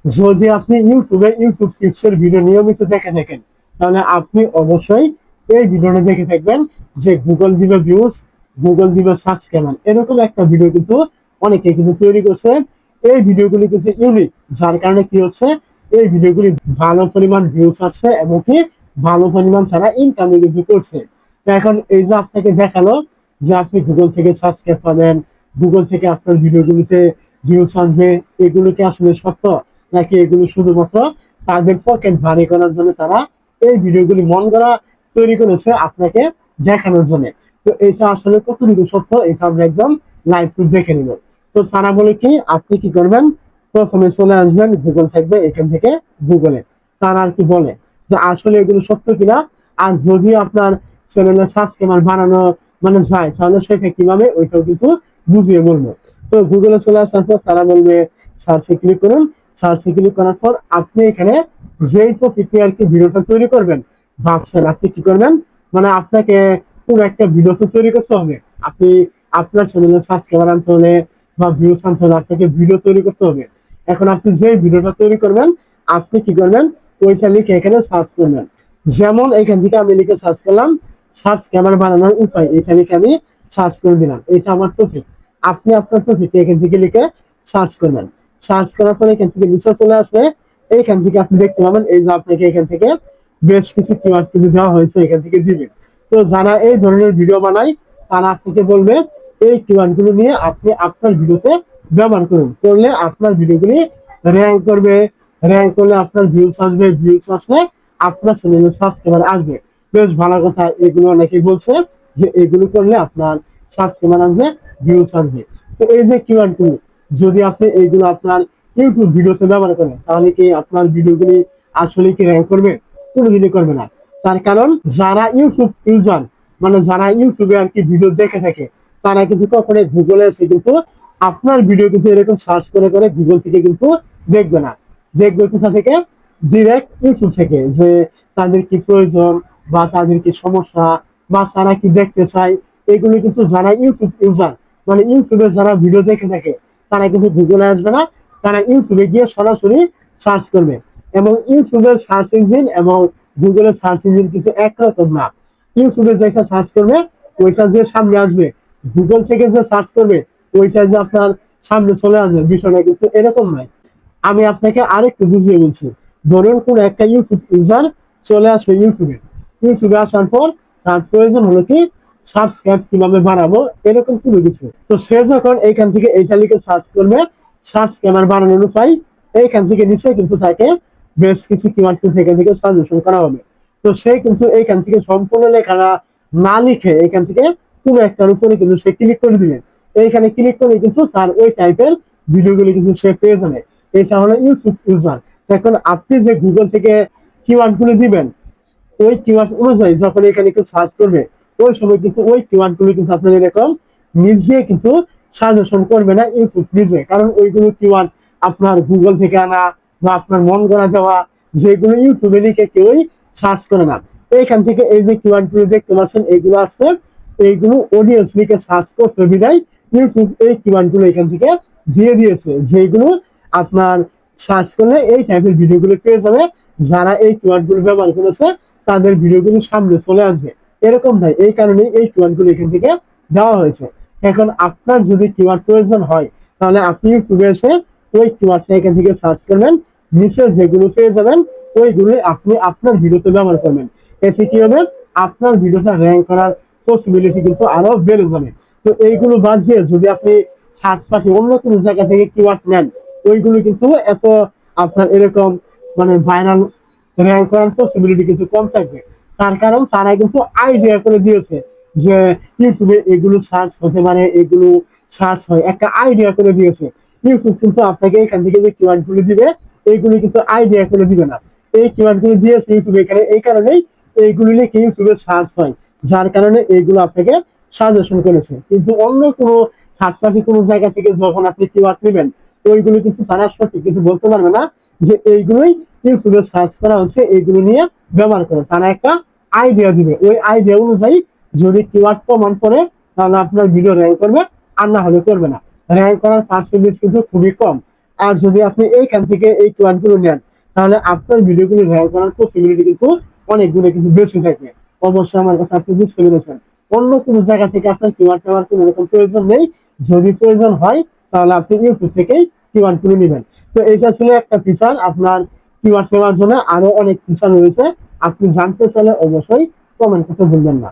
যদি আপনি ইউটিউবে ইউটিউব টিপসের ভিডিও নিয়মিত দেখে থাকেন, তাহলে আপনি অবশ্যই এই ভিডিওটা দেখে থাকবেন যে গুগল দিবে ভিউজ, গুগল দিবে সার্চ কেমন, এরকম একটা ভিডিও কিন্তু অনেকে কিন্তু তৈরি করছে। এই ভিডিওগুলি কিন্তু ইউনিক, যার কারণে কি হচ্ছে, এই ভিডিওগুলি ভালো পরিমাণ ভিউজ আসছে এবং কি ভালো পরিমাণ তারা ইনকাম কিন্তু করছে। তো এখন এই যে আপনাকে দেখালো যে আপনি গুগল থেকে সাবস্ক্রাইব পাবেন, গুগল থেকে আপনার ভিডিওগুলিতে ভিউজ আসবে, এগুলো কি আসলে সত্য, নাকি এগুলো শুধুমাত্র তাদের পকেট ভারী করার জন্য তারা এই ভিডিওগুলি মন গড়া তৈরি করেছে আপনাকে দেখানোর জন্য? তো এটা আসলে কতটুকু সত্য, এটা আমরা একদম লাইভ প্রুফ দেখে নিব। তো তারা বলে কি, আপনি কি করবেন, প্রথমে চলে আসবেন, গুগল থাকবে এখান থেকে, গুগলে তারা আর কি বলে যে আসলে এগুলো সত্য কিনা। আর যদি আপনার চ্যানেলে সাবস্ক্রাইবার বানানো মানে যায়, তাহলে সেটা কিভাবে ওইটাও কিন্তু বুঝিয়ে বলবো। তো গুগলে চলে আসার পর তারা বলবে সার্চে ক্লিক করুন। সার্চে ক্লিক করার পর আপনি এখানে যেই টপিকে আর কি ভিডিওটা তৈরি করবেন ভাবছেন, আপনি কি করবেন, মানে আপনাকে পুরো একটা ভিডিও তো তৈরি করতে হবে। আপনি আপনার চ্যানেলে সাবস্ক্রাইবার আনতে হলে বা ভিউজ আনতে হলে আপনাকে ভিডিও তৈরি করতে হবে। এখন আপনি যে ভিডিওটা তৈরি করবেন, আপনি কি করবেন, ওইটা লিখে এখানে সার্চ করবেন। যেমন এখান থেকে আমি লিখে সার্চ করলাম সার্চ ক্যামেরা বানানোর উপায়, এটা লিখে আমি সার্চ করে দিলাম, এটা আমার টপিক। আপনি আপনার টপিক এখান থেকে লিখে সার্চ করবেন। সার্চ করার পরে এখান থেকে নিচে চলে আসবে। এইখান থেকে আপনি দেখতে পাবেন এই যে আপনাকে এখান থেকে বেশ কিছু কিওয়ার্ড কিন্তু দেওয়া হয়েছে, এখান থেকে দিবে। তো যারা এই ধরনের ভিডিও বানায় তারা আপনাকে বলবে এই কিওয়ার্ড গুলো নিয়ে আপনি আপনার ভিডিওতে ব্যবহার করুন, করলে আপনার ভিডিওগুলি র্যাঙ্ক করবে। র্যাঙ্ক করলে আপনার ভিউজ আসবে, ভিউজ আসলে আপনার চ্যানেলে সাবস্ক্রাইবার আসবে। বেশ ভালো কথা, এগুলো অনেকেই বলছে যে এগুলো করলে আপনার সাবস্ক্রাইবার আসবে, ভিউজ আসবে। তো এই যে কিওয়ার্ড গুলো, যদি আপনি এইগুলো আপনার ইউটিউব ভিডিওতে ব্যবহার করেন, তাহলে কি আপনার ভিডিওগুলি আসলে কি র্যাঙ্ক করবে? কোনোদিনই করবে না। তার কারণ যারা ইউটিউব ইউজার, মানে যারা ইউটিউবে আর কি ভিডিও দেখে থাকে, তারা কিন্তু কখনোই গুগলে এসে কিন্তু আপনার ভিডিও কিন্তু এরকম সার্চ করে করে গুগল থেকে কিন্তু দেখবে না। দেখবে কোথা থেকে, ডিরেক্ট ইউটিউব থেকে, যে তাদের কি প্রয়োজন বা তাদের কি সমস্যা বা তারা কি দেখতে চায়, এগুলো কিন্তু যারা ইউটিউব ইউজার, মানে ইউটিউবে যারা ভিডিও দেখে থাকে, তারা কিন্তু গুগলে আসবে না, তারা ইউটিউবে গিয়ে সরাসরি সার্চ করবে। এবং ইউটিউবের সার্চ ইঞ্জিন এবং গুগলের সার্চ ইঞ্জিন কিন্তু একরকম না। ইউটিউবে যেটা সার্চ করবে ওইটা যে সামনে আসবে, গুগল থেকে যে সার্চ করবে ওইটা যে আপনার সামনে চলে আসবে, বিষয়টা কিন্তু এরকম নয়। আমি আপনাকে আরেকটু বুঝিয়ে বলছি। ধরুন কোন একটা ইউটিউব ইউজার চলে আসবে ইউটিউবে, ইউটিউবে আসার পর তার প্রয়োজন হলো কি সাবস্ক্রাইব কিভাবে বাড়াবো, এরকম কোনো কিছু। তো সে যখন এইখান থেকে এইটা লিখে সার্চ করবে সার্চ ক্যামেরা বানানোর উপায়, এইখান থেকে নিচে কিন্তু তাকে বেশ কিছু কিওয়ার্ড থেকে থেকে সাজেশন করা হবে। তো সে কিন্তু এইখান থেকে সম্পূর্ণ লেখাটা না লিখে এখান থেকে কোনো একটার উপরে কিন্তু সে ক্লিক করে দিবে। এইখানে ক্লিক করে কিন্তু তার ওই টাইপের ভিডিওগুলি কিন্তু সে পেয়ে যাবে। এটা হলো ইউটিউব ইউজার। এখন আপনি যে গুগল থেকে কিওয়ার্ড গুলো দিবেন, ওই কিওয়ার্ড অনুযায়ী যখন এখানে কেউ সার্চ করবে, ওই সময় কিন্তু ওই কিওয়ার্ড গুলো কিন্তু আপনার এরকম নিজ দিয়ে কিন্তু সাজেশন করবে না ইউটিউব নিজে, কারণ ওইগুলো কিওয়ার্ড আপনার গুগল থেকে আনা বা আপনার মন গড়া দেওয়া, যেগুলো ইউটিউবে লিখে কেউই সার্চ করে না। এইখান থেকে এই যে কিওয়ার্ড গুলো দেখতে পাচ্ছেন এগুলো আছে, এইগুলো অডিয়েন্স লিখে সার্চ করতে বিদায় ইউটিউব এই কিওয়ার্ড গুলো এখান থেকে দিয়ে দিয়েছে, যেগুলো আপনার সার্চ করলে এই টাইপের ভিডিওগুলো পেয়ে যাবে। যারা এই কিওয়ার্ড গুলো ব্যবহার করেছে তাদের ভিডিওগুলো সামনে চলে আসবে। এরকম নয়, এই কারণেই এই কিওয়ার্ড গুলো এখান থেকে দেওয়া হয়েছে। এখন আপনার যদি কিওয়ার্ড প্রয়োজন হয়, তাহলে আপনি ইউটিউবে এসে ওই কিওয়ার্ডটা এখান থেকে সার্চ করবেন, নিচে যেগুলো পেয়ে যাবেন ওইগুলো আপনি আপনার ভিডিওতে ব্যবহার করবেন। এতে কি হবে, আপনার ভিডিওটা র্যাঙ্ক করার পসিবিলিটি কিন্তু আরো বেড়ে যাবে। তো এইগুলো বাদ দিয়ে যদি আপনি থার্ড পার্টি অন্য কোনো জায়গা থেকে কিওয়ার্ড নেন, ওইগুলো কিন্তু এত আপনার এরকম মানে ভাইরাল র্যাঙ্ক করার পসিবিলিটি কিন্তু কম থাকবে। তার কারণ তারা কিন্তু আইডিয়া করে দিয়েছে যে ইউটিউবে এগুলো সার্চ হতে পারে, এগুলো সার্চ হয়, একটা আইডিয়া করে দিয়েছে। ইউটিউব কিন্তু আপনাকে এখান থেকে যে কিওয়ার্ড গুলো দিবে এইগুলো কিন্তু আইডিয়া করে দিবে না। এই কিওয়ার্ড গুলো দিয়েছে ইউটিউব এখানে, এই কারণেই এইগুলি লিখে ইউটিউবে সার্চ হয়, যার কারণে এইগুলো আপনাকে সাজেশন করেছে। কিন্তু অন্য কোনো থার্ড পার্টি কোনো জায়গা থেকে যখন আপনি কিওয়ার্ড নেবেন, ওইগুলো কিন্তু তারা সঠিক কিছু বলতে পারবে না যে এইগুলোই ইউটিউবে সার্চ করা হচ্ছে, এইগুলো নিয়ে ব্যবহার করে। তারা একটা আইডিয়া দিবে, ওই আইডিয়া অনুযায়ী যদি কিওয়ার্ড প্রমাণ করে তাহলে আপনার ভিডিও র্যাঙ্ক করবে, আর না হলে করবে না। র্যাঙ্ক করার পার্সেন্টেজ কিন্তু খুবই কম। আর যদি আপনি এইখান থেকে এই কিউআর গুলো নেন, তাহলে আপনার ভিডিওগুলো ভাইরাল করার পসিবিলিটি কিন্তু অনেকগুলো কিন্তু বেশি থাকে। অবশ্যই আমার কথা আপনি বুঝতে পেরেছেন। অন্য কোনো জায়গা থেকে আপনার কিউআর নেওয়ার কোনো রকম প্রয়োজন নেই। যদি প্রয়োজন হয় তাহলে আপনি ইউটিউব থেকেই কিউআর করে নেবেন। তো এটা ছিল একটা ফিচার। আপনার কিউআর নেওয়ার জন্য আরো অনেক ফিচার রয়েছে। আপনি জানতে চাইলে অবশ্যই কমেন্ট করতে ভুলবেন না।